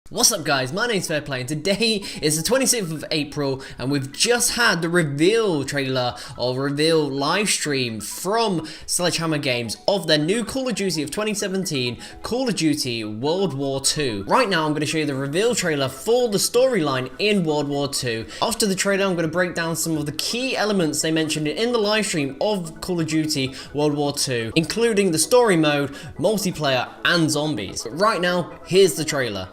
What's up guys, my name's Fairplay and today is the 26th of April and we've just had the reveal trailer or reveal live stream from Sledgehammer Games of their new Call of Duty of 2017, Call of Duty World War II. Right now I'm going to show you the reveal trailer for the storyline in World War II. After the trailer I'm going to break down some of the key elements they mentioned in the live stream of Call of Duty World War II, including the story mode, multiplayer and zombies. But right now, here's the trailer.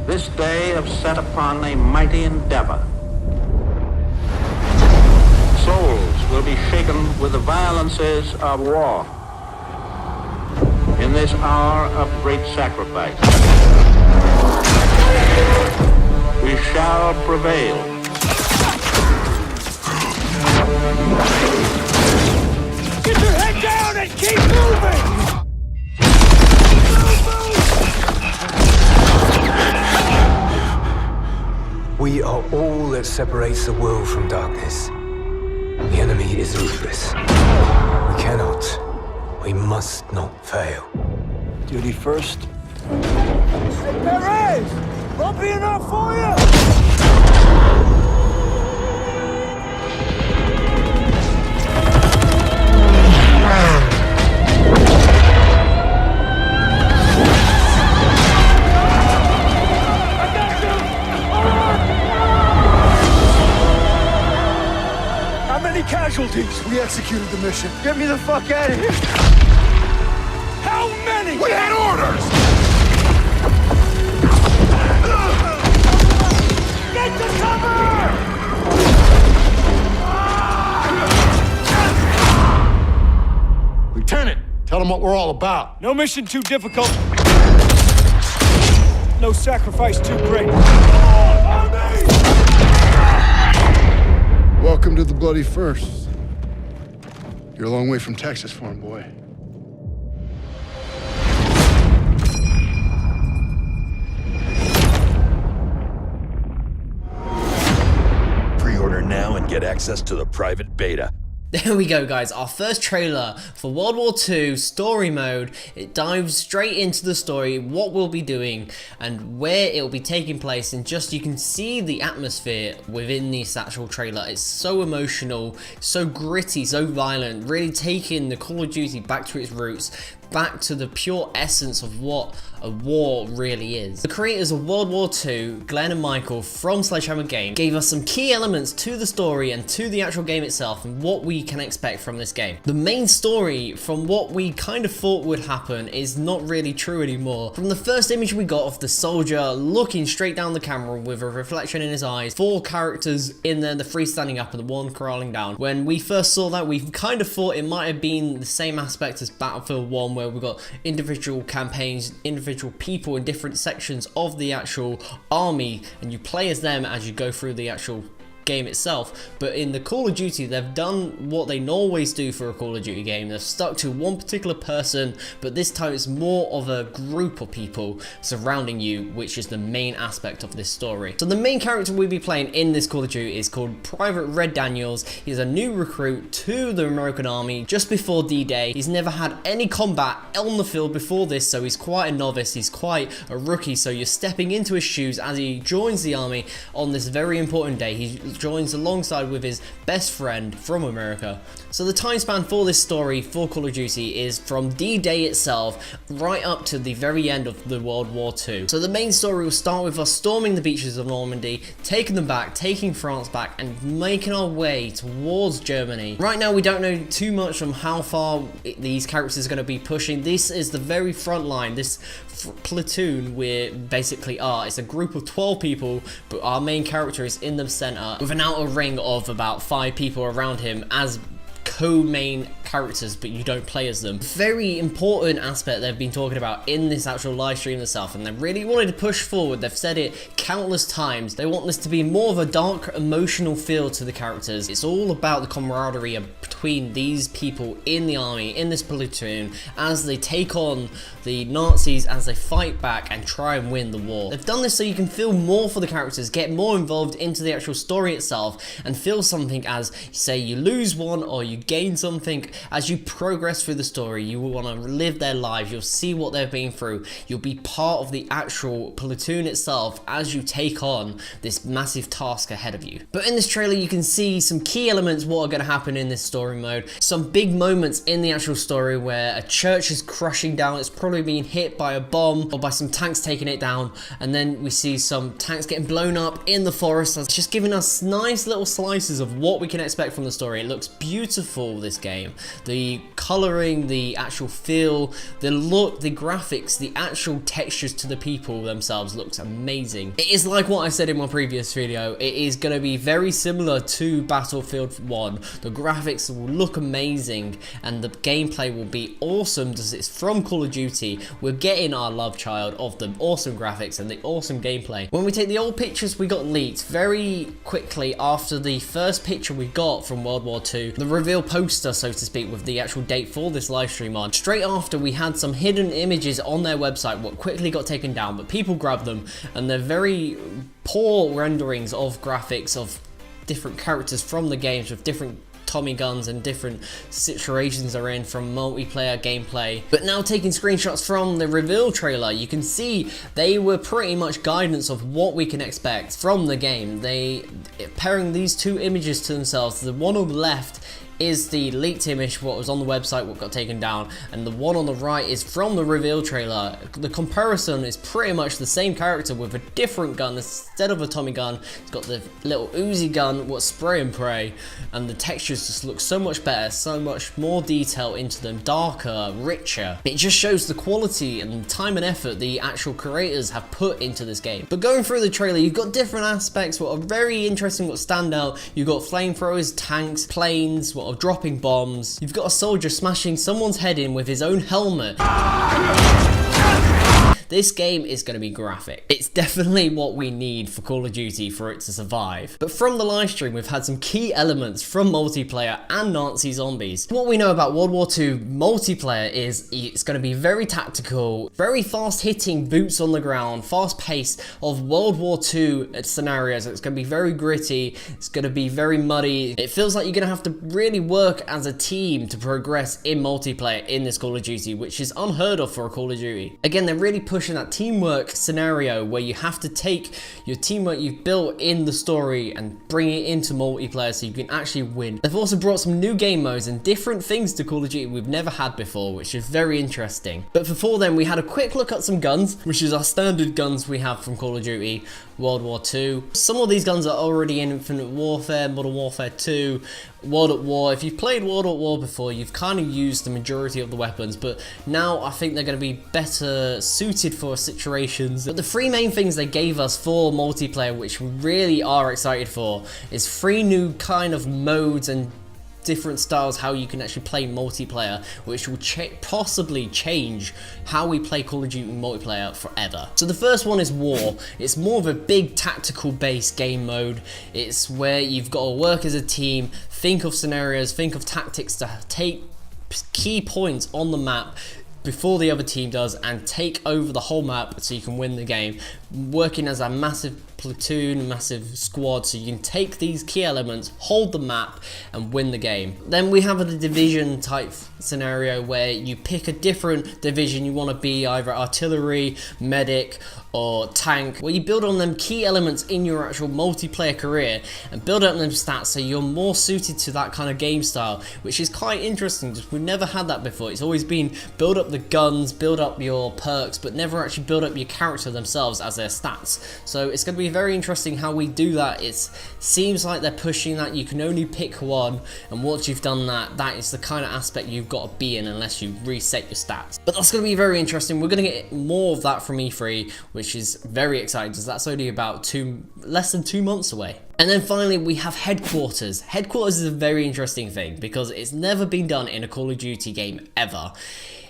This day have set upon a mighty endeavor. Souls will be shaken with the violences of war. In this hour of great sacrifice, we shall prevail. Get your head down and keep moving! We are all that separates the world from darkness. The enemy is ruthless. We cannot, we must not fail. Duty first. Hey, Perez! Bumpy enough for you? Casualties. We executed the mission. Get me the fuck out of here! How many? We had orders! Get to cover! Lieutenant, tell them what we're all about. No mission too difficult. No sacrifice too great. Welcome to the bloody first. You're a long way from Texas, farm boy. Pre-order now and get access to the private beta. There we go guys, our first trailer for World War II story mode. It dives straight into the story, what we'll be doing and where it'll be taking place, and just you can see the atmosphere within this actual trailer. It's so emotional, so gritty, so violent, really taking the Call of Duty back to its roots, back to the pure essence of what a war really is. The creators of World War II, Glenn and Michael from Sledgehammer Games, gave us some key elements to the story and to the actual game itself and what we can expect from this game. The main story, from what we kind of thought would happen, is not really true anymore. From the first image we got of the soldier looking straight down the camera with a reflection in his eyes, 4 characters in there, the 3 standing up and the 1 crawling down. When we first saw that, we kind of thought it might have been the same aspect as Battlefield 1, where we've got individual campaigns, individual people in different sections of the actual army, and you play as them as you go through the actual game itself. But in the Call of Duty, they've done what they always do for a Call of Duty game. They've stuck to one particular person, but this time it's more of a group of people surrounding you, which is the main aspect of this story. So the main character we'll be playing in this Call of Duty is called Private Red Daniels. He's a new recruit to the American army just before D-Day. He's never had any combat on the field before this, so he's quite a novice, he's quite a rookie, so you're stepping into his shoes as he joins the army on this very important day. He joins alongside with his best friend from America. So the time span for this story for Call of Duty is from D-Day itself right up to the very end of the World War II. So the main story will start with us storming the beaches of Normandy, taking them back, taking France back, and making our way towards Germany. Right now we don't know too much on how far these characters are going to be pushing. This is the very front line, this platoon we basically are. It's a group of 12 people, but our main character is in the center with an outer ring of about 5 people around him as co-main characters, but you don't play as them. Very important aspect they've been talking about in this actual live stream itself, and they really wanted to push forward. They've said it countless times. They want this to be more of a dark, emotional feel to the characters. It's all about the camaraderie between these people in the army, in this platoon, as they take on the Nazis, as they fight back and try and win the war. They've done this so you can feel more for the characters, get more involved into the actual story itself, and feel something as, say, you lose one or you gain something as you progress through the story, you will want to live their lives, you'll see what they've been through, you'll be part of the actual platoon itself as you take on this massive task ahead of you. But in this trailer you can see some key elements what are going to happen in this story mode, some big moments in the actual story where a church is crushing down, it's probably being hit by a bomb or by some tanks taking it down, and then we see some tanks getting blown up in the forest. It's just giving us nice little slices of what we can expect from the story. It looks beautiful, this game. The coloring, the actual feel, the look, the graphics, the actual textures to the people themselves looks amazing. It is like what I said in my previous video, it is going to be very similar to Battlefield 1. The graphics will look amazing and the gameplay will be awesome as it's from Call of Duty. We're getting our love child of the awesome graphics and the awesome gameplay. When we take the old pictures we got leaked very quickly after the first picture we got from World War II, the reveal poster so to speak with the actual date for this live stream on. Straight after we had some hidden images on their website what quickly got taken down, but people grabbed them and they're very poor renderings of graphics of different characters from the games with different Tommy guns and different situations they're in from multiplayer gameplay. But now taking screenshots from the reveal trailer, you can see they were pretty much guidance of what we can expect from the game. They pairing these two images to themselves, the one on the left is the leaked image, what was on the website, what got taken down, and the one on the right is from the reveal trailer. The comparison is pretty much the same character with a different gun. Instead of a Tommy gun, it's got the little Uzi gun, what's spray and pray, and the textures just look so much better, so much more detail into them, darker, richer. It just shows the quality and time and effort the actual creators have put into this game. But going through the trailer, you've got different aspects what are very interesting, what stand out. You've got flamethrowers, tanks, planes, what are dropping bombs. You've got a soldier smashing someone's head in with his own helmet. This game is going to be graphic. It's definitely what we need for Call of Duty for it to survive. But from the live stream, we've had some key elements from multiplayer and Nazi zombies. What we know about World War II multiplayer is it's going to be very tactical, very fast hitting, boots on the ground, fast pace of World War II scenarios. It's going to be very gritty. It's going to be very muddy. It feels like you're going to have to really work as a team to progress in multiplayer in this Call of Duty, which is unheard of for a Call of Duty. Again, they're really pushing that teamwork scenario where you have to take your teamwork you've built in the story and bring it into multiplayer so you can actually win. They've also brought some new game modes and different things to Call of Duty we've never had before, which is very interesting. But before then, we had a quick look at some guns, which is our standard guns we have from Call of Duty World War II. Some of these guns are already in Infinite Warfare, Modern Warfare 2, World at War. If you've played World at War before, you've kind of used the majority of the weapons, but now I think they're going to be better suited for situations. But the three main things they gave us for multiplayer, which we really are excited for, is 3 new kind of modes and different styles how you can actually play multiplayer, which will possibly change how we play Call of Duty multiplayer forever. So the first one is War. It's more of a big tactical based game mode. It's where you've got to work as a team, think of scenarios, think of tactics to take key points on the map before the other team does and take over the whole map so you can win the game, working as a massive platoon, massive squad, so you can take these key elements, hold the map and win the game. Then we have a division type scenario where you pick a different division you want to be, either artillery, medic or tank, where you build on them key elements in your actual multiplayer career and build up them stats so you're more suited to that kind of game style, which is quite interesting because we've never had that before. It's always been build up the guns, build up your perks, but never actually build up your character themselves as their stats. So it's going to be very interesting how we do that. It seems like they're pushing that you can only pick one, and once you've done that, that is the kind of aspect you've got to be in unless you reset your stats. But that's going to be very interesting. We're going to get more of that from E3, which is very exciting because that's only about less than 2 months away. And then finally we have Headquarters. Headquarters is a very interesting thing because it's never been done in a Call of Duty game ever.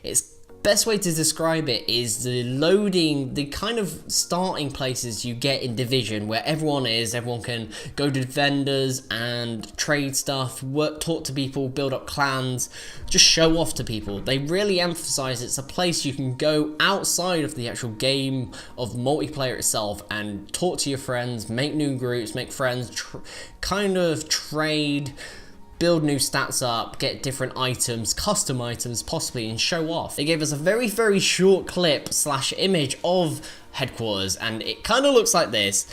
It's best way to describe it is the loading, the kind of starting places you get in Division where everyone can go to vendors and trade stuff, work, talk to people, build up clans, just show off to people. They really emphasize it's a place you can go outside of the actual game of multiplayer itself and talk to your friends, make new groups, make friends, kind of trade, build new stats up, get different items, custom items possibly, and show off. They gave us a very, very short clip / image of headquarters, and it kind of looks like this.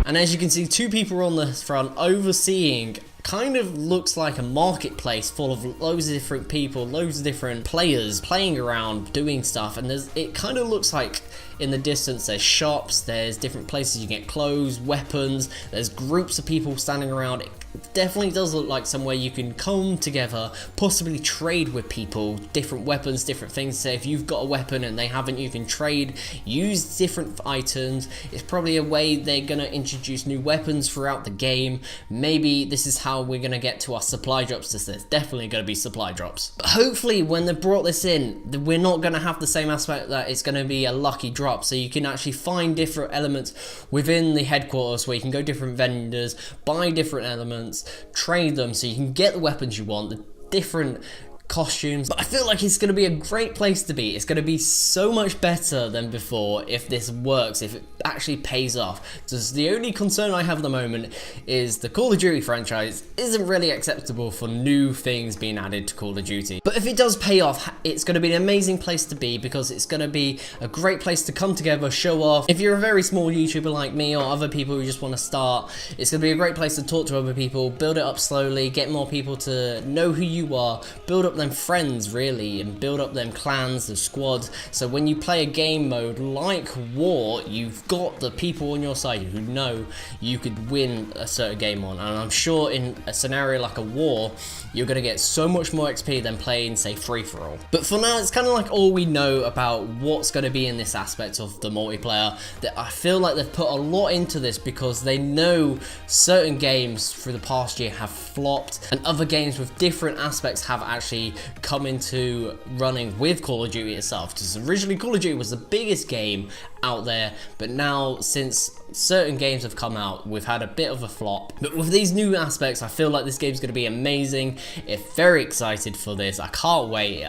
And as you can see, 2 people on the front overseeing. Kind of looks like a marketplace full of loads of different people, loads of different players playing around, doing stuff, and it kind of looks like in the distance there's shops, there's different places you get clothes, weapons, there's groups of people standing around. It definitely does look like somewhere you can come together, possibly trade with people, different weapons, different things. Say if you've got a weapon and they haven't, you can trade, use different items. It's probably a way they're gonna introduce new weapons throughout the game. Maybe this is how we're gonna get to our supply drops. There's definitely gonna be supply drops. But hopefully when they brought this in, we're not gonna have the same aspect that it's gonna be a lucky drop. So you can actually find different elements within the headquarters where you can go different vendors, buy different elements, trade them so you can get the weapons you want, the different costumes. But I feel like it's going to be a great place to be. It's going to be so much better than before if this works, if it actually pays off. Just the only concern I have at the moment is the Call of Duty franchise isn't really acceptable for new things being added to Call of Duty. But if it does pay off, it's going to be an amazing place to be, because it's going to be a great place to come together, show off. If you're a very small YouTuber like me or other people who just want to start, it's going to be a great place to talk to other people, build it up slowly, get more people to know who you are, build up them friends really, and build up them clans, the squads. So when you play a game mode like War, you've got the people on your side who know you could win a certain game on. And I'm sure in a scenario like a War, you're going to get so much more XP than playing, say, free-for-all. But for now, it's kind of like all we know about what's going to be in this aspect of the multiplayer. That I feel like they've put a lot into this because they know certain games through the past year have flopped, and other games with different aspects have actually come into running with Call of Duty itself. Because originally Call of Duty was the biggest game out there, but now since certain games have come out, we've had a bit of a flop. But with these new aspects, I feel like this game's going to be amazing. I'm very excited for this. I can't wait.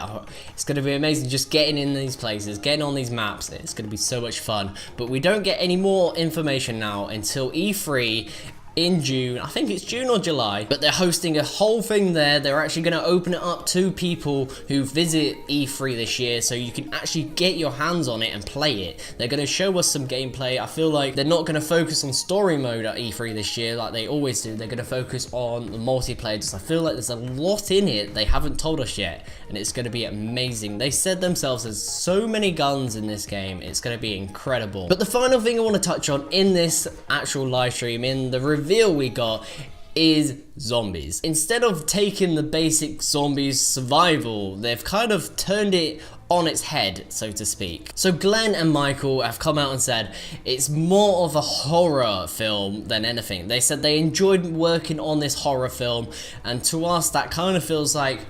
It's going to be amazing just getting in these places, getting on these maps. It's going to be so much fun. But we don't get any more information now until E3 in June. I think it's June or July, but they're hosting a whole thing there. They're actually going to open it up to people who visit E3 this year, so you can actually get your hands on it and play it. They're going to show us some gameplay. I feel like they're not going to focus on story mode at E3 this year like they always do. They're going to focus on the multiplayer. Just I feel like there's a lot in it they haven't told us yet, and it's going to be amazing. They said themselves there's so many guns in this game. It's going to be incredible. But the final thing I want to touch on in this actual live stream, in the reveal we got, is zombies. Instead of taking the basic zombies survival, they've kind of turned it on its head, so to speak. So Glenn and Michael have come out and said it's more of a horror film than anything. They said they enjoyed working on this horror film, and to us that kind of feels like,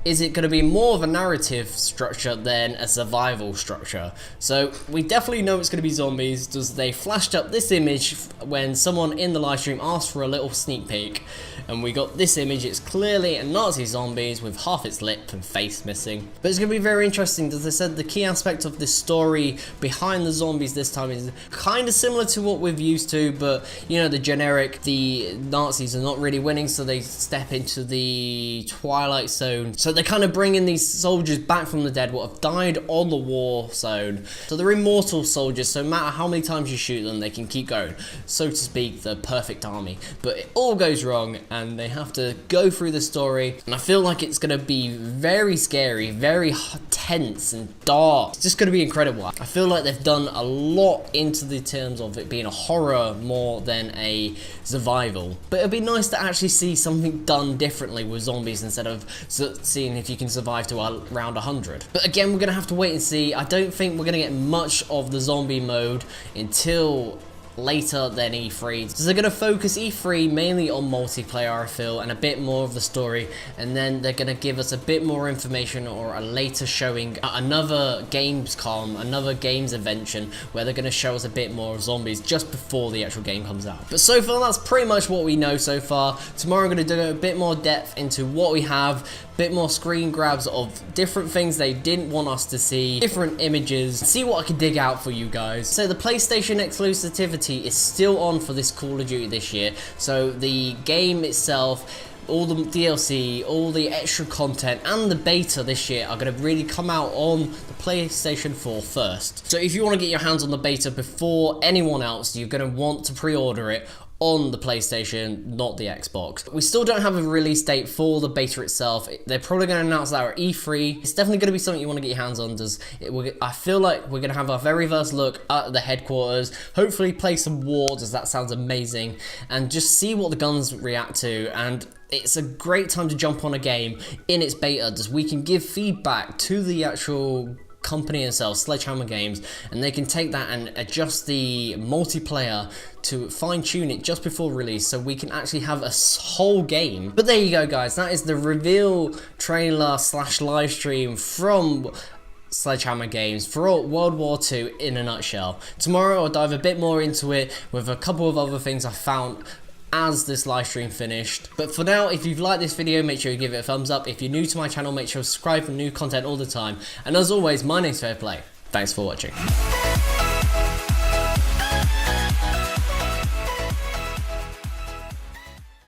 is it going to be more of a narrative structure than a survival structure? So we definitely know it's going to be zombies, because they flashed up this image when someone in the live stream asked for a little sneak peek, and we got this image. It's clearly a Nazi zombies with half its lip and face missing. But it's going to be very interesting, because they said the key aspect of this story behind the zombies this time is kind of similar to what we've used to, but you know, the generic, the Nazis are not really winning, so they step into the Twilight Zone. So they're kind of bringing these soldiers back from the dead, what have died on the war zone. So they're immortal soldiers, so no matter how many times you shoot them, they can keep going. So to speak, the perfect army. But it all goes wrong, and they have to go through the story. And I feel like it's going to be very scary, very tense and dark. It's just going to be incredible. I feel like they've done a lot into the terms of it being a horror more than a survival. But it'd be nice to actually see something done differently with zombies, instead of seeing if you can survive to around 100. But again, we're going to have to wait and see. I don't think we're going to get much of the zombie mode until later than E3. So they're going to focus E3 mainly on multiplayer, I feel, and a bit more of the story, and then they're going to give us a bit more information or a later showing at another Gamescom, another games invention, where they're going to show us a bit more of zombies just before the actual game comes out. But so far, that's pretty much what we know so far. Tomorrow I'm going to do a bit more depth into what we have, bit more screen grabs of different things they didn't want us to see, different images, see what I can dig out for you guys. So the PlayStation exclusivity is still on for this Call of Duty this year, so the game itself, all the DLC, all the extra content, and the beta this year are going to really come out on the PlayStation 4 first. So if you want to get your hands on the beta before anyone else, you're going to want to pre-order it on the PlayStation, not the Xbox. We still don't have a release date for the beta itself. They're probably going to announce that at E3. It's definitely going to be something you want to get your hands on. I feel like we're going to have our very first look at the headquarters, hopefully play some wars, as that sounds amazing, and just see what the guns react to. And it's a great time to jump on a game in its beta, as we can give feedback to the actual company itself, Sledgehammer Games, and they can take that and adjust the multiplayer to fine-tune it just before release, so we can actually have a whole game. But there you go, guys, that is the reveal trailer / live stream from Sledgehammer Games for World War II in a nutshell. Tomorrow I'll dive a bit more into it with a couple of other things I found as this live stream finished. But for now, if you've liked this video, make sure you give it a thumbs up. If you're new to my channel, make sure to subscribe for new content all the time. And as always, my name's Fairplay. Thanks for watching.